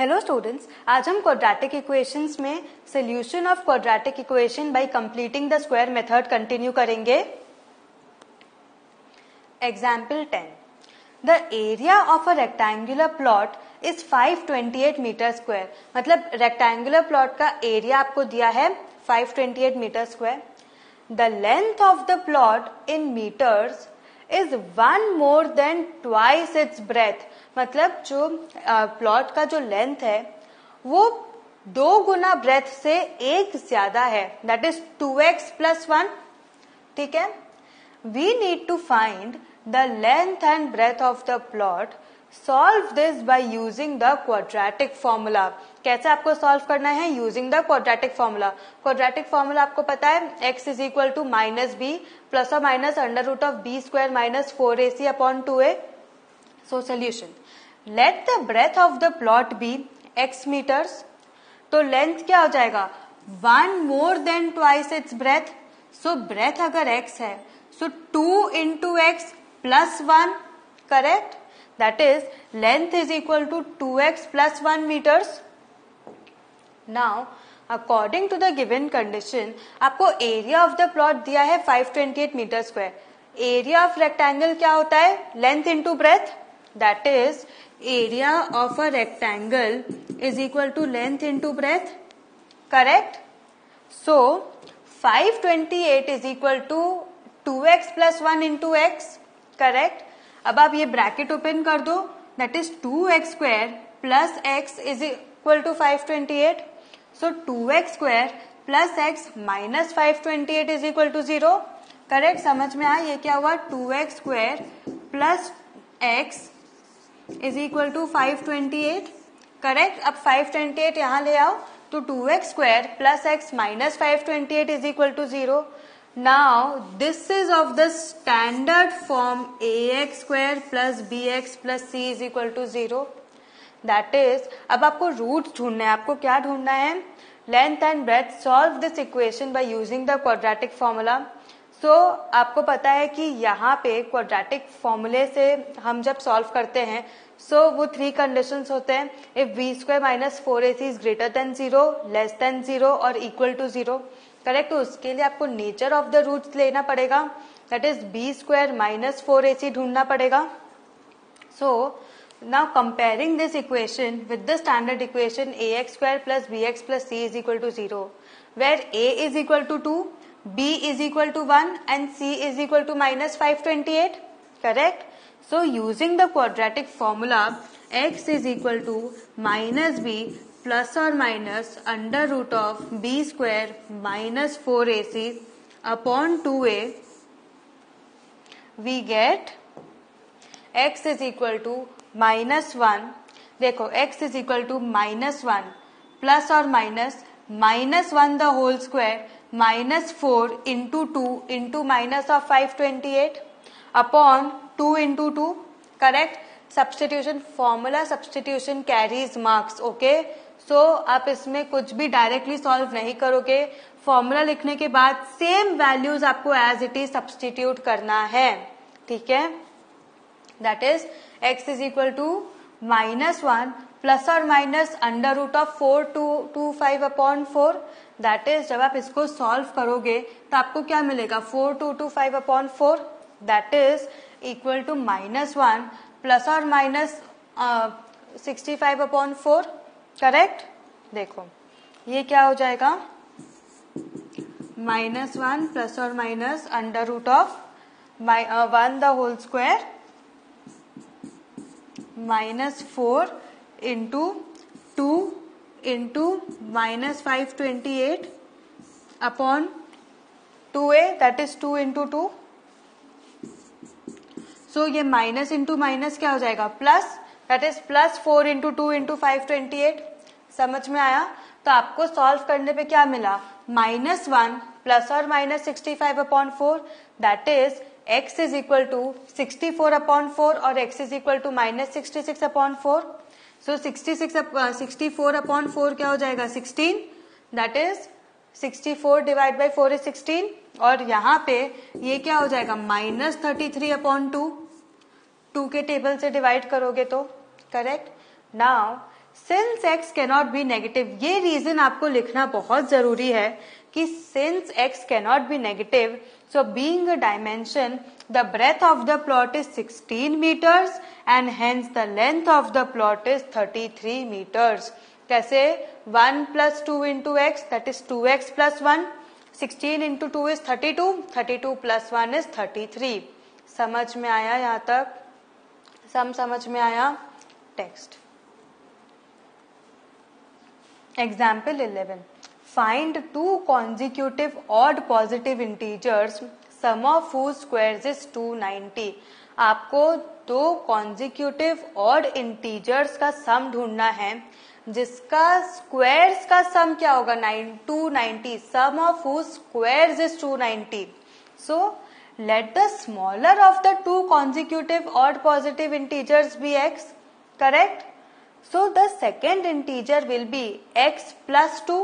Hello students, आज हम quadratic equations में solution of quadratic equation by completing the square method continue करेंगे। Example 10, the area of a rectangular plot is 528 metre square. मतलब rectangular plot का area आपको दिया है 528 metre square. The length of the plot in metres is 1 more than twice its breadth। मतलब जो plot का जो लेंथ है वो 2 गुना ब्रेथ से 1 ज्यादा है, दैट इज 2x + 1। ठीक है, we need to find the length and breadth of the plot. Solve this by using the quadratic formula. कैसे आपको सॉल्व करना है? Using the quadratic formula. Quadratic formula आपको पता है, x = -b ± √b² - 4ac upon 2a। So solution, let the breadth of the plot be x meters। तो length क्या हो जाएगा? 1 more than twice its breadth। So breadth अगर x है, so 2 × x + 1, correct? That is length is equal to 2x + 1 meters। Now according to the given condition, आपको area of the plot दिया है 528 metre square. Area of rectangle क्या होता है? Length into breadth, that is area of a rectangle is equal to length into breadth, correct? So 528 is equal to 2x + 1 × x, correct? अब आप ये bracket open कर दो, that is 2x² + x is equal to 528। So 2x² + x - 528 is equal to 0। Correct? समझ में आया ये क्या हुआ? 2x² + x is equal to 528। Correct? अब 528 यहाँ ले आओ तो 2x² + x - 528 is equal to 0। Now this is of the standard form ax² + bx + c is equal to 0। That is, अब आपको रूट ढूंढना है। आपको क्या ढूंढना है? Length and breadth. Solve this equation by using the quadratic formula. So आपको पता है कि यहाँ पे क्वाड्रेटिक फॉर्मूले से हम जब सॉल्व करते हैं सो वो 3 कंडीशंस होते हैं। If b² - 4ac is greater than 0, less than 0 और इक्वल टू 0, करेक्ट? तो उसके लिए आपको नेचर ऑफ द रूट्स लेना पड़ेगा, दैट इज b² - 4ac ढूंढना पड़ेगा। सो now comparing this equation with the standard equation ax² + bx + c is equal to 0, where a is equal to 2, b is equal to 1 and c is equal to -528, correct? So using the quadratic formula, x is equal to -b ± √b² - 4ac upon 2a, we get x is equal to -1। देखो x is equal to -1 plus और -1 the whole square -4 × 2 × -528 upon 2 × 2, correct? Substitution formula, substitution carries marks, okay? So आप इसमें कुछ भी directly solve नहीं करोगे। Formula लिखने के बाद सेम वैल्यूज आपको एज इट इज सब्स्टिट्यूट करना है, ठीक है? That is x is equal to -1 plus और minus √4 to 5 upon 4। That is, जब आप इसको सॉल्व करोगे तो आपको क्या मिलेगा? 4 to 5 upon 4, that is equal to -1 plus और माइनस 65 upon 4, करेक्ट? देखो ये क्या हो जाएगा? -1 प्लस और minus √1 the whole square -4 × 2 × -528 upon 2a, that is 2 × 2। So ये माइनस इंटू माइनस क्या हो जाएगा? Plus, that is +4 × 2 × 528। समझ में आया? तो आपको सॉल्व करने पे क्या मिला? -1 प्लस और minus 65 upon 4, that is x is equal to 64 upon 4 और x is equal to -66 upon 4। So 64 upon 4 क्या हो जाएगा? 16, that is 64 divide by 4 is 16। और यहाँ पे ये क्या हो जाएगा? -33 upon 2, 2 के टेबल से डिवाइड करोगे तो, correct? Now since x cannot be negative, ये रीजन आपको लिखना बहुत जरूरी है कि since x cannot be negative, so being a dimension, the breadth of the plot is 16 meters and hence the length of the plot is 33 meters. कैसे? 1 plus 2 into x, that is 2x plus 1. 16 into 2 is 32. 32 plus 1 is 33. समझ में आया यहाँ तक? समझ में आया? Text. Example 11. Find two consecutive odd positive integers, sum of whose squares is 290. आपको दो consecutive odd integers का sum ढूंढना है जिसका squares का sum क्या होगा? 290. Sum of whose squares is 290. So let the smaller of the two consecutive odd positive integers be x. Correct? So the second integer will be x plus 2.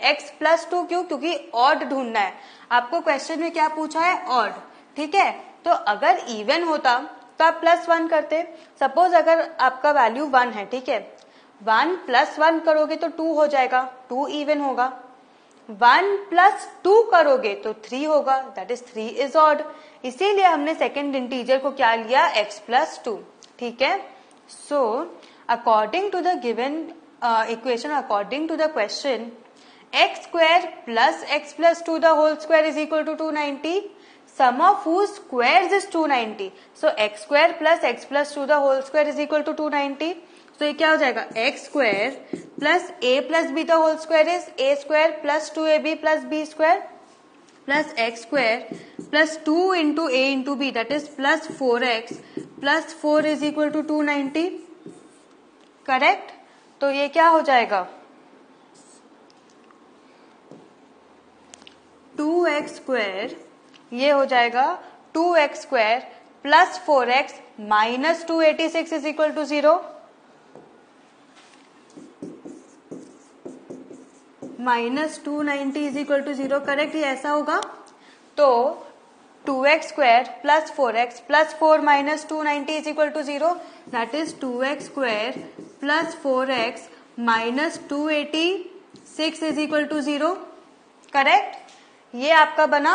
x plus 2 क्यों? क्योंकि odd ढूंढना है. आपको question में क्या पूछा है? odd. ठीक है, तो अगर इवन होता तो आप प्लस 1 करते. सपोज अगर आपका वैल्यू 1 है, ठीक है, 1 प्लस 1 करोगे तो 2 हो जाएगा, 2 इवन होगा. 1 प्लस 2 करोगे तो 3 होगा, दैट इज 3 इज ऑड. इसीलिए हमने सेकेंड इंटीजर को क्या लिया? x plus 2. ठीक है. सो according to the given equation, according to the question, x square plus x plus 2 the whole square is equal to 290. Sum of whose squares is 290. So x square plus x plus 2 the whole square is equal to 290. So ये क्या हो जाएगा? x square plus a plus b the whole square is a square plus 2ab plus b square plus x square plus 2 into a into b, that is plus 4x plus 4 is equal to 290. Correct. तो ये क्या हो जाएगा? 2x square, ये हो जाएगा 2x square plus 4x minus 286 is equal to 0. Minus 290 is equal to 0. Correct, ये ऐसा होगा. तो 2x square plus 4x plus 4 minus 290 is equal to 0. That is 2x square plus 4x minus 286 is equal to 0. Correct. ये आपका बना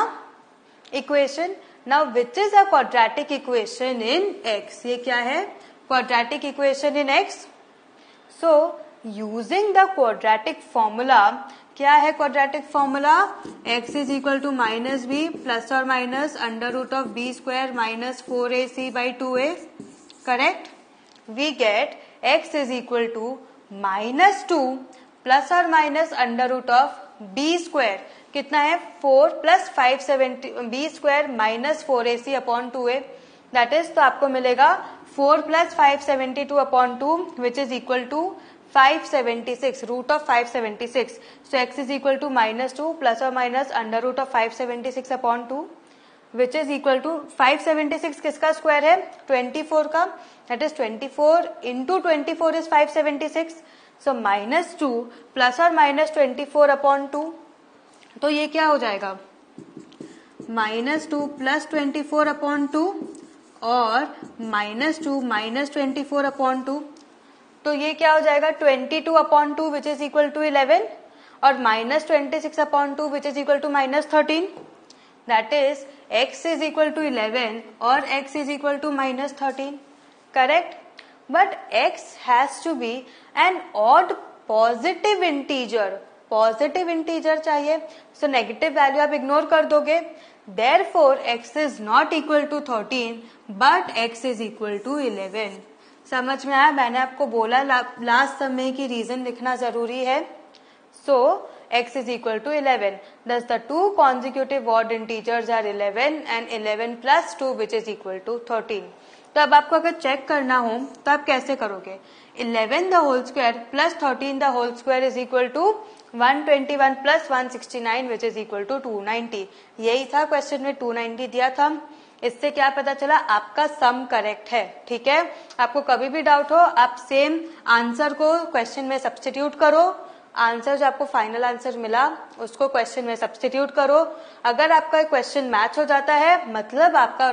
equation. Now which is a quadratic equation in x? ये क्या है? Quadratic equation in x. So using the quadratic formula, क्या है quadratic formula? x is equal to minus B plus और minus under root of B square minus 4ac by 2a. Correct. We get x is equal to minus 2 plus और minus under root of B square. कितना है? 4 plus 570 B square minus 4ac upon 2a. That is, तो आपको मिलेगा 4 plus 572 upon 2 which is equal to 576, root of 576. So x is equal to minus 2 plus और minus under root of 576 upon 2 which is equal to 576 किसका square है? 24 का. That is 24 into 24 is 576. So minus 2 plus और minus 24 upon 2. तो ये क्या हो जाएगा? माइनस 2 प्लस 24 अपॉन 2 और माइनस 2 माइनस 24 अपॉन 2. तो ये क्या हो जाएगा? 22 upon 2 which is equal to 11 और minus 26 upon 2 which is equal to minus 13. That is x is equal to 11 और x is equal to minus 13. Correct. But x has to be an odd positive integer. Positive integer चाहिए. So negative value आप ignore कर दोगे. Therefore x is not equal to 13 but x is equal to 11. समझ में आया? मैंने आपको बोला लास्ट समय की रीजन लिखना जरूरी है. सो x is equal to 11. Thus the two consecutive odd integers are 11 and 11 plus 2 which is equal to 13. तो अब आपको अगर चेक करना हो तो आप कैसे करोगे? 11 the whole square plus 13 the whole square is equal to 121 plus 169 which is equal to 290. यही था क्वेश्चन में, 290 दिया था. इससे क्या पता चला? आपका सम करेक्ट है. ठीक है. आपको कभी भी डाउट हो आप सेम आंसर को क्वेश्चन में सब्स्टिट्यूट करो. आंसर जो आपको फाइनल आंसर मिला उसको क्वेश्चन में सब्स्टिट्यूट करो. अगर आपका क्वेश्चन मैच हो जाता है मतलब आपका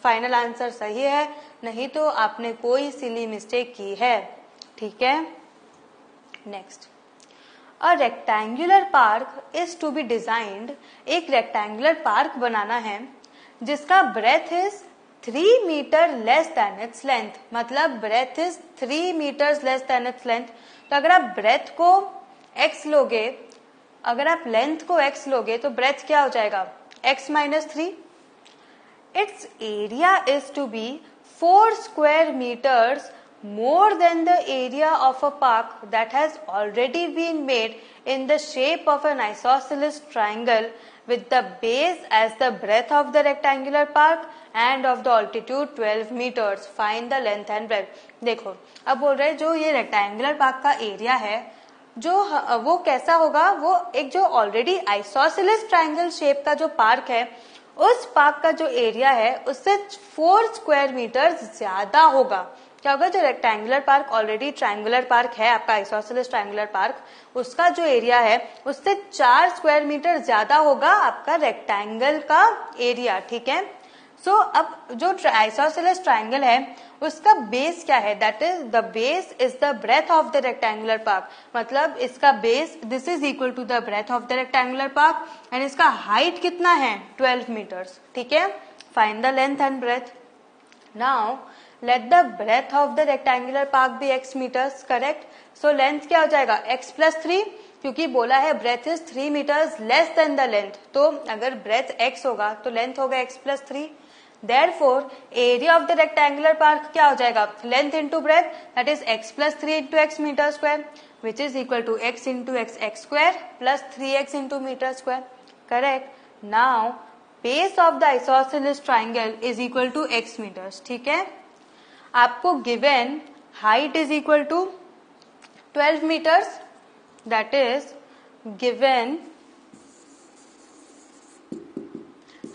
फाइनल आंसर सही है, नहीं तो आपने कोई सिली मिस्टेक की है. ठीक है. Next, a rectangular park is to be designed, एक रेक्टेंगुलर पार्क बनाना है जिसका breadth is 3 metre less than its length, मतलब breadth is 3 metres less than its length. तो अगर आप ब्रेथ को x लोगे, अगर आप लेंथ को x लोगे तो ब्रेथ क्या हो जाएगा, x minus 3। It's area is to be 4 square metres more than the area of a park that has already been made in the shape of an isosceles triangle with the base as the breadth of the rectangular park and of the altitude 12 meters. Find the length and breadth. देखो अब बोल रहे जो ये rectangular park का area है जो वो कैसा होगा, वो एक जो ऑलरेडी आइसोसेलेस ट्रायंगल शेप का जो पार्क है उस पार्क का जो एरिया है उससे 4 स्क्वायर मीटर ज्यादा होगा। क्या होगा, जो rectangular park already triangular park है आपका आइसोसेलेस ट्रायंगुलर पार्क, उसका जो एरिया है उससे 4 स्क्वायर मीटर ज्यादा होगा आपका रेक्टेंगल का एरिया। ठीक है, सो अब जो आइसोसेलेस ट्रायंगल है उसका बेस क्या है, that is the base is the breadth of the rectangular park, मतलब इसका base this is equal to the breadth of the rectangular park and इसका हाइट कितना है 12 मीटर्स। ठीक है, find the length and breadth. Now let the breadth of the rectangular park be x meters, correct? So length क्या हो जाएगा x plus 3, क्योंकि बोला है breadth is 3 meters less than the length, तो अगर breadth x होगा तो length होगा x plus 3। Therefore area of the rectangular park क्या हो जाएगा, length into breadth, that is x plus 3 into x meter square, which is equal to x into x square plus 3x into meter square, correct? Now base of the isosceles triangle is equal to x meters। ठीक है, आपको given height is equal to 12 metres, that is given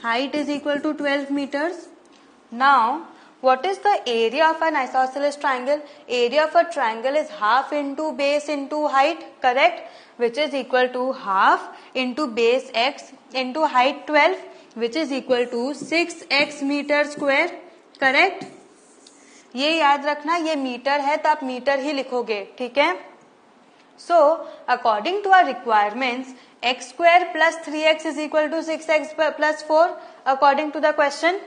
height is equal to 12 metres. Now what is the area of an isosceles triangle, area of a triangle is half into base into height, correct, which is equal to half into base x into height 12 which is equal to 6x metre square, correct. ये याद रखना, ये metre है तो आप metre ही लिखोगे। ठीक है, so according to our requirements x square plus 3x is equal to 6x plus 4 according to the question,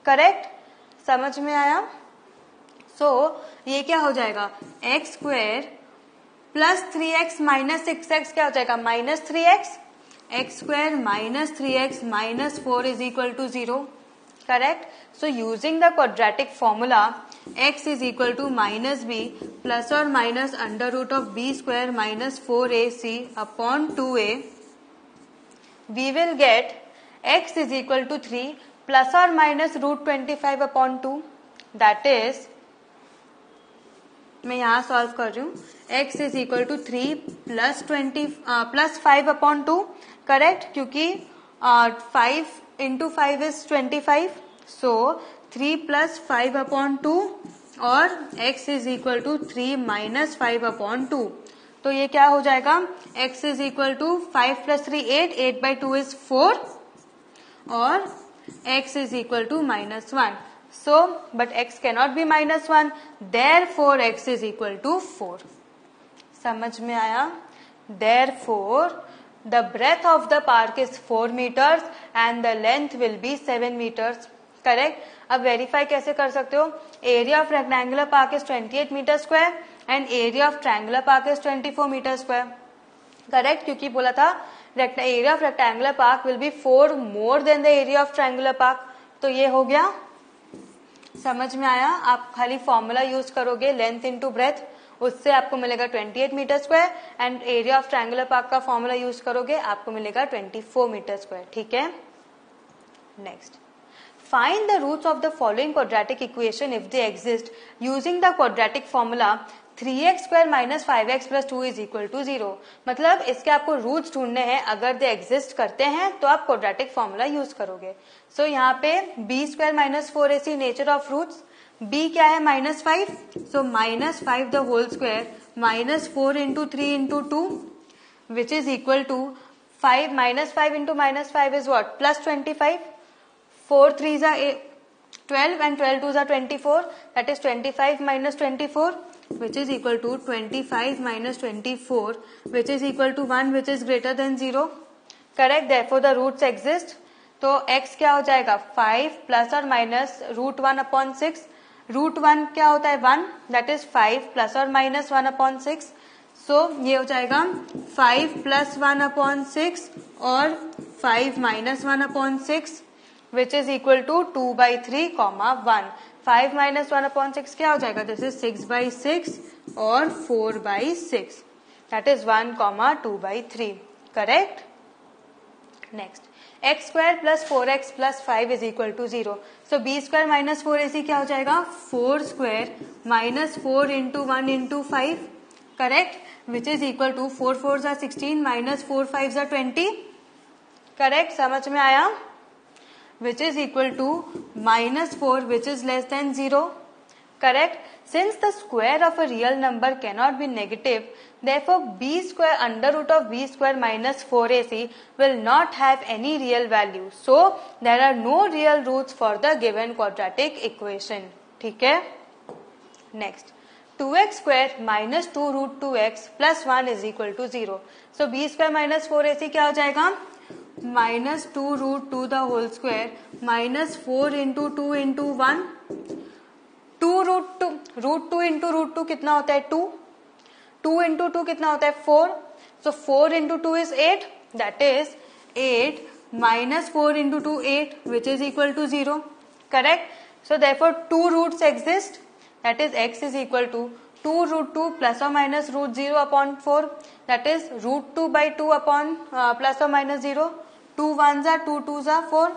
correct, समझ में आया? सो ये क्या हो जाएगा, x square plus 3x minus 6x क्या हो जाएगा minus 3x, x square minus 3x minus 4 is equal to 0, correct? So using the quadratic formula x is equal to minus b plus or minus under root of b square minus 4ac upon 2a, we will get x is equal to 3 plus or minus root 25 upon 2, that is मैं यहाँ solve कर रही हूँ, x is equal to 3 plus 5 upon 2, correct, क्योंकि 5 into 5 is 25, so 3 plus 5 upon 2 और x is equal to 3 minus 5 upon 2, तो ये क्या हो जाएगा, x is equal to 5 plus 3 8 by 2 is 4 और x is equal to minus 1, so but x cannot be minus 1, therefore x is equal to 4। समझ में आया? Therefore the breadth of the park is 4 meters and the length will be 7 meters, correct? अब verify कैसे कर सकते हो, area of rectangular park is 28 metre square and area of triangular park is 24 metre square, correct, क्योंकि बोला था area of rectangular park will be 4 more than the area of triangular park, तो ये हो गया। समझ में आया? आप खाली फॉर्मूला यूज करोगे लेंथ इनटू ब्रेथ, उससे आपको मिलेगा 28 metre square and area of triangular park का फॉर्मूला यूज करोगे आपको मिलेगा 24 मीटर स्क्वायर। ठीक है, next, find the roots of the following quadratic equation if they exist using the quadratic formula 3x square minus 5x plus 2 is equal to 0, मतलब इसके आपको roots ढूंढने हैं, अगर दे एग्जिस्ट करते हैं तो आप क्वाड्रेटिक फॉर्मूला यूज करोगे। सो यहाँ पे b square minus 4ac nature of roots, b क्या है minus 5, so minus 5 the whole square minus 4 into 3 into 2 which is equal to 5 minus 5 into minus 5 is what plus 25, 4 3 12 and 12 2 24, that is 25 minus 24, which is equal to 25 minus 24 which is equal to 1 which is greater than 0. Correct, therefore the roots exist. तो x क्या हो जाएगा 5 plus और minus root 1 upon 6. Root 1 क्या होता है 1, that is 5 plus और minus 1 upon 6. सो ये हो जाएगा 5 प्लस 1 अपॉन 6 और 5 minus 1 upon 6 which is equal to 2/3, 1. 5 minus 1 upon 6 क्या हो जाएगा, दिस इज 6/6 और 4/6, that is 1, 2/3. Correct. Next, x square plus 4x plus 5 is equal to 0. So b square minus 4ac क्या हो जाएगा 4 square minus 4 into 1 into 5. Correct, which is equal to 4 4 जा 16 minus 4 5 जा 20. Correct, समझ में आया. Which is equal to -4 which is less than 0. Correct. Since the square of a real number cannot be negative, therefore b square under root of b square minus 4ac will not have any real value. So there are no real roots for the given quadratic equation. ठीक है. Next, 2x square minus 2 root 2x plus 1 is equal to 0. So b square minus 4ac क्या हो जाएगा minus 2 root 2 the whole square minus 4 into 2 into 1. 2 root 2 into root 2 कितना होता है 2. 2 into 2 कितना होता है 4. So 4 into 2 is 8, that is 8 minus 4 into 2 8 which is equal to 0. Correct. So therefore 2 roots exist, that is x is equal to 2 root 2 plus और minus root 0 upon 4, that is root 2/2 upon plus और minus 0. 2 1 जा 2 2 जा 4.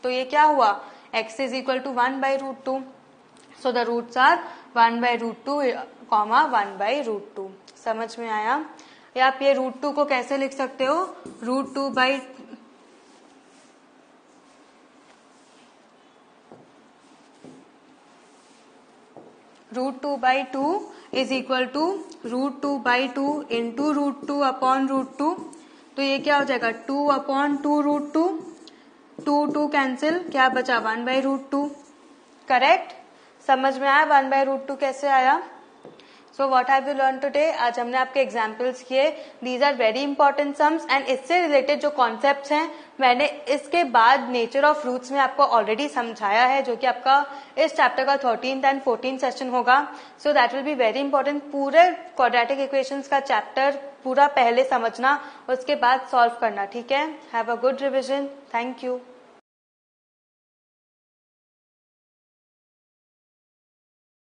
तो ये क्या हुआ x is equal to 1/√2. So the roots are 1/√2, 1/√2. समझ में आया. या आप ये √2 को कैसे लिख सकते हो, √2/2 is equal to √2/2 into √2 upon √2. तो ये क्या हो जाएगा 2 अपॉन 2 √2. 2 कैंसिल, क्या बचा 1/√2. करेक्ट. समझ में आया 1/√2 कैसे आया. So what have you learn today. आज हमने आपके एग्जाम्पल्स किए. These are very important sums and इससे रिलेटेड जो कॉन्सेप्ट्स हैं मैंने इसके बाद नेचर ऑफ रूट्स में आपको ऑलरेडी समझाया है, जो कि आपका इस चैप्टर का 13th एंड 14th सेशन होगा. So that will be very important. पूरे क्वाड्रेटिक इक्वेशंस का चैप्टर पूरा पहले समझना, उसके बाद सॉल्व करना. ठीक है. Have a good revision. Thank you.